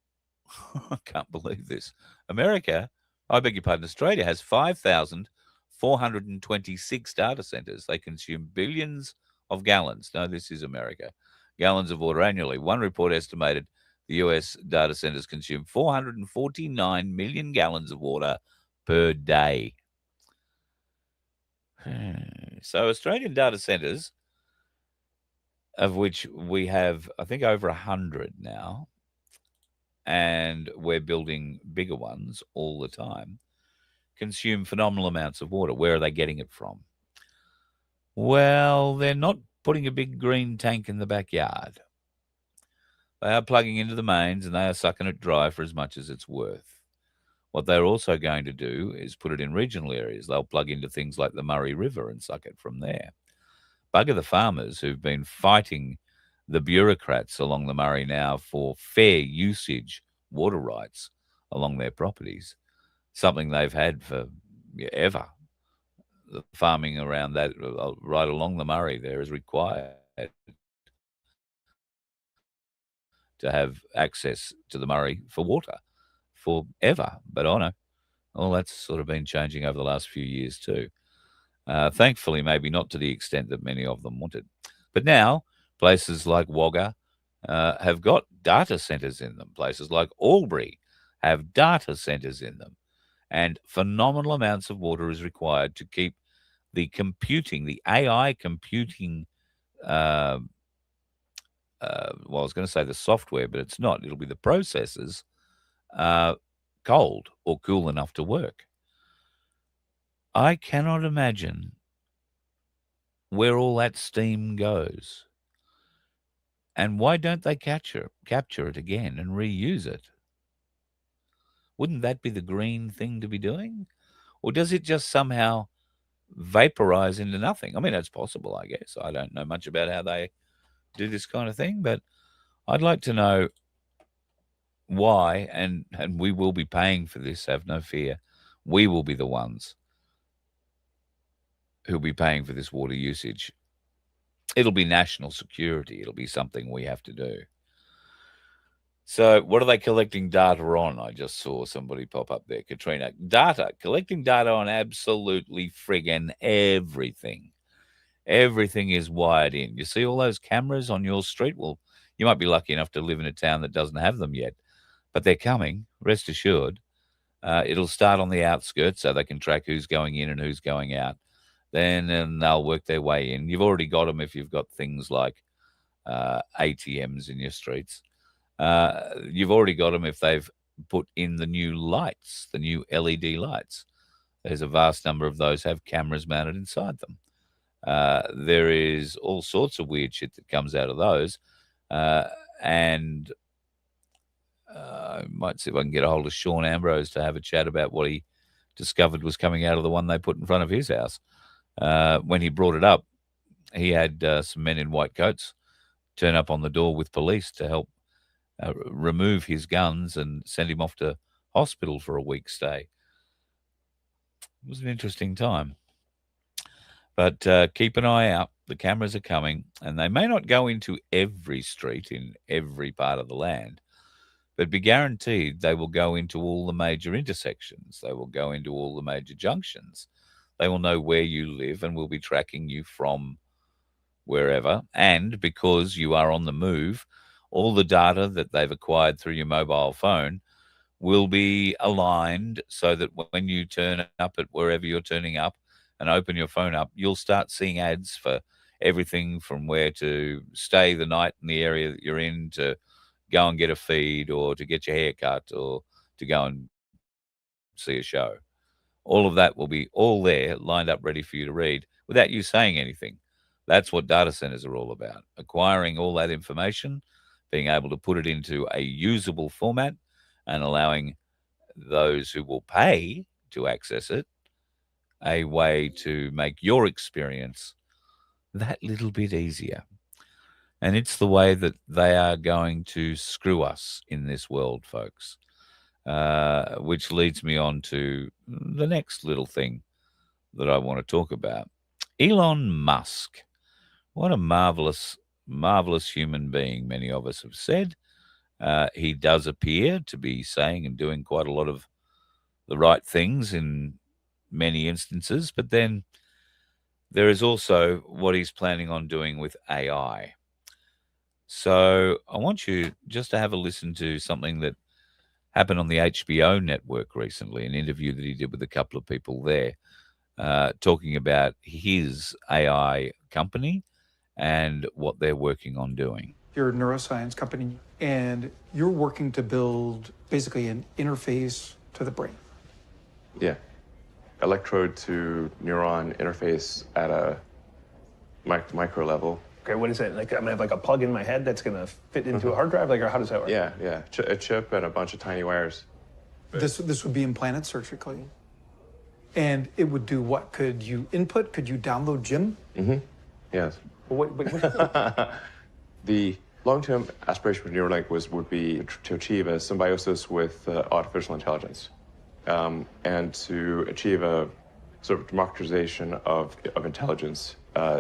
I can't believe this. Australia has 5,426 data centers. They consume billions of gallons. No, this is America. Gallons of water annually. One report estimated the US data centers consume 449 million gallons of water per day. So Australian data centers, of which we have, I think, over 100 now, and we're building bigger ones all the time, consume phenomenal amounts of water. Where are they getting it from? Well, they're not putting a big green tank in the backyard. They are plugging into the mains and they are sucking it dry for as much as it's worth. What they're also going to do is put it in regional areas. They'll plug into things like the Murray River and suck it from there. Bugger the farmers who've been fighting the bureaucrats along the Murray now for fair usage water rights along their properties, something they've had for ever. The farming around that, right along the Murray there, is required to have access to the Murray for water forever. But I know, all that's sort of been changing over the last few years too. Thankfully, maybe not to the extent that many of them wanted. But now, places like Wagga have got data centres in them. Places like Albury have data centres in them. And phenomenal amounts of water is required to keep the computing, the AI computing, I was going to say the software, but it's not. It'll be the processors, cold or cool enough to work. I cannot imagine where all that steam goes. And why don't they capture it again and reuse it? Wouldn't that be the green thing to be doing? Or does it just somehow vaporize into nothing? I mean, that's possible, I guess. I don't know much about how they do this kind of thing, but I'd like to know why, and we will be paying for this, have no fear. We will be the ones who'll be paying for this water usage. It'll be national security. It'll be something we have to do. So what are they collecting data on? I just saw somebody pop up there, Katrina. Collecting data on absolutely friggin' everything. Everything is wired in. You see all those cameras on your street? Well, you might be lucky enough to live in a town that doesn't have them yet, but they're coming, rest assured. It'll start on the outskirts so they can track who's going in and who's going out. Then they'll work their way in. You've already got them if you've got things like ATMs in your streets. You've already got them if they've put in the new lights, the new LED lights. There's a vast number of those have cameras mounted inside them. There is all sorts of weird shit that comes out of those. And I might see if I can get a hold of Sean Ambrose to have a chat about what he discovered was coming out of the one they put in front of his house. When he brought it up, he had some men in white coats turn up on the door with police to help remove his guns and send him off to hospital for a week's stay. It was an interesting time. But keep an eye out. The cameras are coming, and they may not go into every street in every part of the land, but be guaranteed they will go into all the major intersections. They will go into all the major junctions. They will know where you live and will be tracking you from wherever. And because you are on the move, all the data that they've acquired through your mobile phone will be aligned so that when you turn up at wherever you're turning up and open your phone up, you'll start seeing ads for everything from where to stay the night in the area that you're in, to go and get a feed, or to get your hair cut, or to go and see a show. All of that will be all there, lined up, ready for you to read without you saying anything. That's what data centers are all about, acquiring all that information, being able to put it into a usable format, and allowing those who will pay to access it a way to make your experience that little bit easier. And it's the way that they are going to screw us in this world, folks. Which leads me on to the next little thing that I want to talk about. Elon Musk. What a marvelous, marvelous human being, many of us have said. He does appear to be saying and doing quite a lot of the right things in many instances, but then there is also what he's planning on doing with AI. So I want you just to have a listen to something that happened on the HBO network recently, an interview that he did with a couple of people there, talking about his AI company and what they're working on doing. You're a neuroscience company, and you're working to build basically an interface to the brain. Yeah. Electrode to neuron interface at a micro level. Okay, what is it? Like, I'm gonna have like a plug in my head that's gonna fit into a hard drive? Like, or how does that work? Yeah. A chip and a bunch of tiny wires. This would be implanted surgically. And it would do what? Could you input? Could you download Jim? Yes. What? The long-term aspiration for Neuralink would be to achieve a symbiosis with artificial intelligence, and to achieve a sort of democratization of intelligence,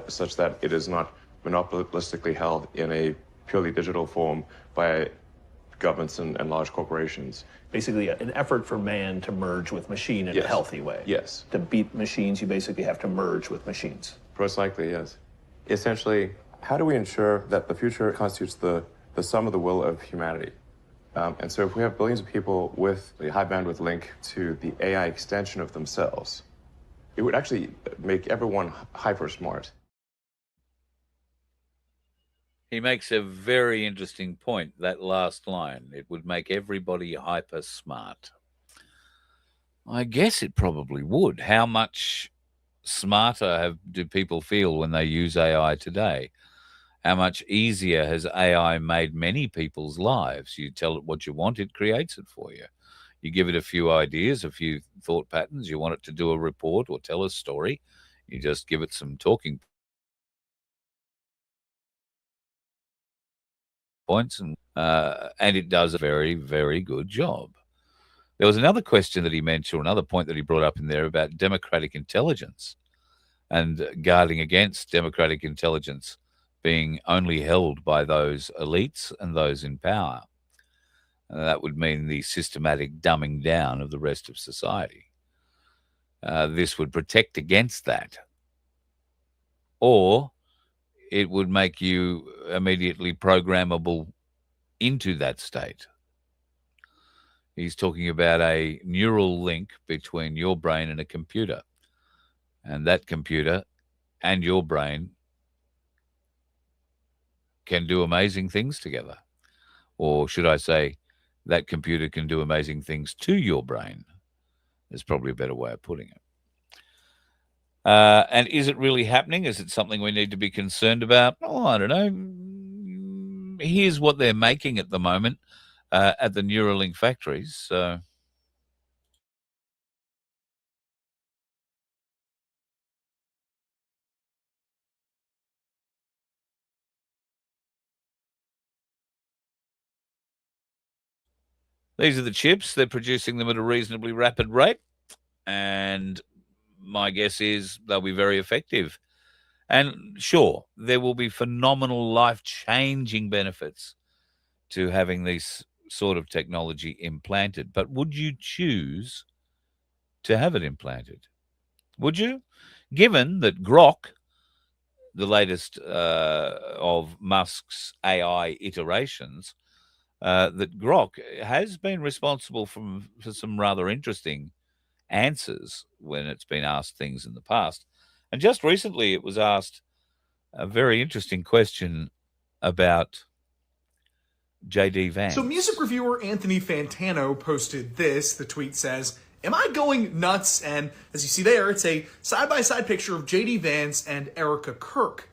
such that it is not monopolistically held in a purely digital form by governments and large corporations. Basically, an effort for man to merge with machine in a healthy way. Yes. To beat machines, you basically have to merge with machines. Most likely, yes. Essentially, how do we ensure that the future constitutes the sum of the will of humanity? And so if we have billions of people with a high bandwidth link to the AI extension of themselves, it would actually make everyone hyper smart. He makes a very interesting point, that last line. It would make everybody hyper smart. I guess it probably would. How much smarter do people feel when they use AI today? How much easier has AI made many people's lives? You tell it what you want, it creates it for you. You give it a few ideas, a few thought patterns. You want it to do a report or tell a story. You just give it some talking points, and it does a very, very good job. There was another question that he mentioned, or another point that he brought up in there about democratic intelligence and guarding against democratic intelligence being only held by those elites and those in power. And that would mean the systematic dumbing down of the rest of society. This would protect against that. Or it would make you immediately programmable into that state. He's talking about a neural link between your brain and a computer. And that computer and your brain can do amazing things together. Or should I say, that computer can do amazing things to your brain. There's probably a better way of putting it. And is it really happening? Is it something we need to be concerned about? Oh, I don't know. Here's what they're making at the moment at the Neuralink factories. So these are the chips. They're producing them at a reasonably rapid rate. And my guess is they'll be very effective. And sure, there will be phenomenal life-changing benefits to having this sort of technology implanted. But would you choose to have it implanted? Would you? Given that Grok, the latest of Musk's AI iterations, that Grok has been responsible for some rather interesting answers when it's been asked things in the past. And just recently it was asked a very interesting question about J.D. Vance. So music reviewer Anthony Fantano posted this. The tweet says, "Am I going nuts?" And as you see there, it's a side-by-side picture of J.D. Vance and Erica Kirk.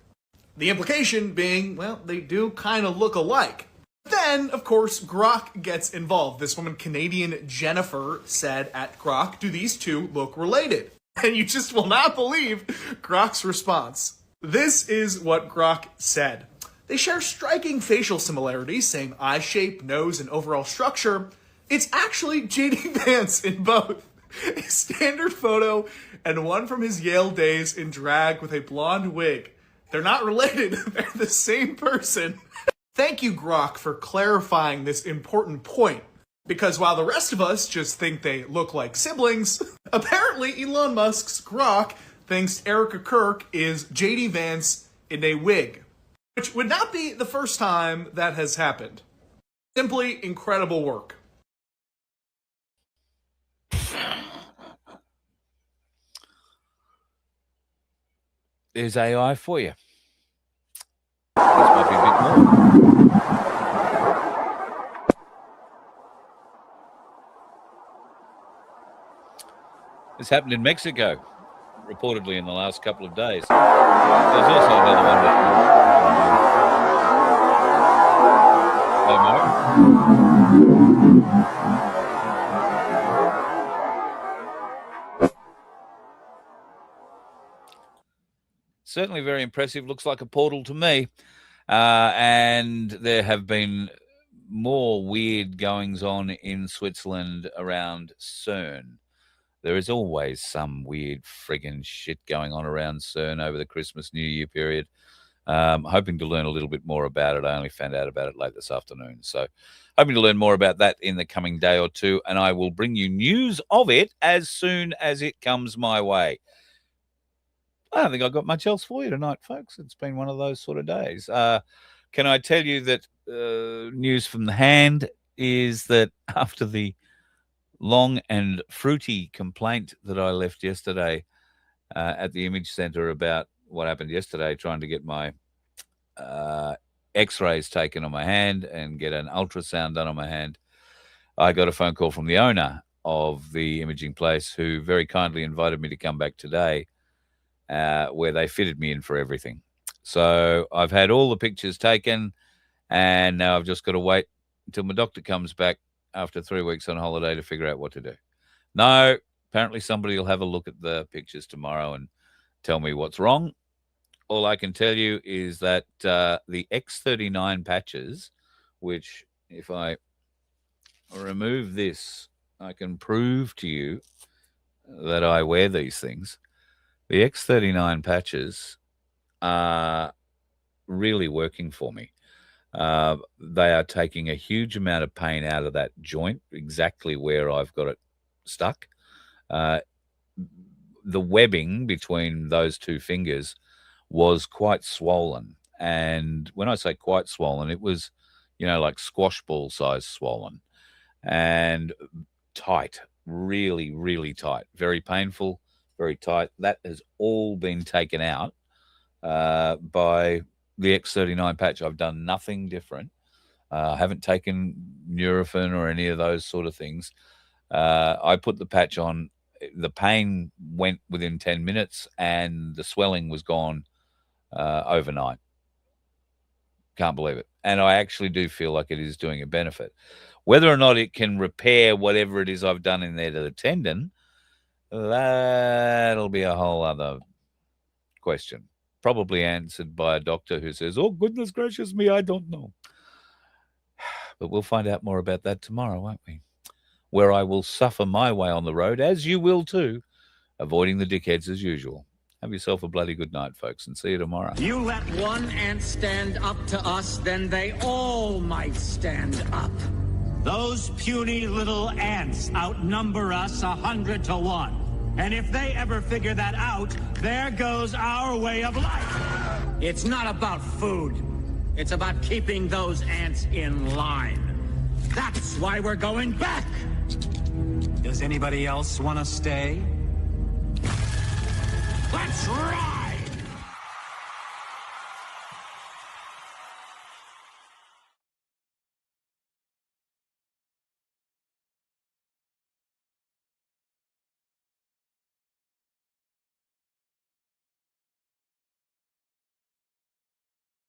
The implication being, well, they do kind of look alike. Then, of course, Grok gets involved. This woman, Canadian Jennifer, said at Grok, "Do these two look related?" And you just will not believe Grok's response. This is what Grok said. "They share striking facial similarities, same eye shape, nose, and overall structure. It's actually J.D. Vance in both. A standard photo and one from his Yale days in drag with a blonde wig. They're not related, they're the same person." Thank you, Grok, for clarifying this important point. Because while the rest of us just think they look like siblings, apparently Elon Musk's Grok thinks Erica Kirk is J.D. Vance in a wig. Which would not be the first time that has happened. Simply incredible work. There's AI for you. This might be a bit more. This happened in Mexico, reportedly in the last couple of days. There's also another one certainly very impressive. Looks like a portal to me. And there have been more weird goings on in Switzerland around CERN. There is always some weird friggin' shit going on around CERN over the Christmas New Year period. Hoping to learn a little bit more about it. I only found out about it late this afternoon. So hoping to learn more about that in the coming day or two. And I will bring you news of it as soon as it comes my way. I don't think I've got much else for you tonight, folks. It's been one of those sort of days. Can I tell you that news from the hand is that after the long and fruity complaint that I left yesterday at the Image Centre about what happened yesterday, trying to get my x-rays taken on my hand and get an ultrasound done on my hand, I got a phone call from the owner of the imaging place who very kindly invited me to come back today where they fitted me in for everything. So I've had all the pictures taken, and now I've just got to wait until my doctor comes back after 3 weeks on holiday to figure out what to do. No, apparently somebody will have a look at the pictures tomorrow and tell me what's wrong. All I can tell you is that the X39 patches, which if I remove this, I can prove to you that I wear these things. The X39 patches are really working for me. They are taking a huge amount of pain out of that joint, exactly where I've got it stuck. The webbing between those two fingers was quite swollen. And when I say quite swollen, it was, like squash ball size swollen and tight, really, really tight, very painful, very tight. That has all been taken out by the X39 patch. I've done nothing different. I haven't taken Nurofen or any of those sort of things. I put the patch on. The pain went within 10 minutes and the swelling was gone overnight. Can't believe it. And I actually do feel like it is doing a benefit. Whether or not it can repair whatever it is I've done in there to the tendon, that'll be a whole other question. Probably answered by a doctor who says, oh, goodness gracious me, I don't know. But we'll find out more about that tomorrow, won't we? Where I will suffer my way on the road, as you will too, avoiding the dickheads as usual. Have yourself a bloody good night, folks, and see you tomorrow. You let one ant stand up to us, then they all might stand up. Those puny little ants outnumber us 100 to 1. And if they ever figure that out, there goes our way of life. It's not about food. It's about keeping those ants in line. That's why we're going back. Does anybody else want to stay? Let's rock!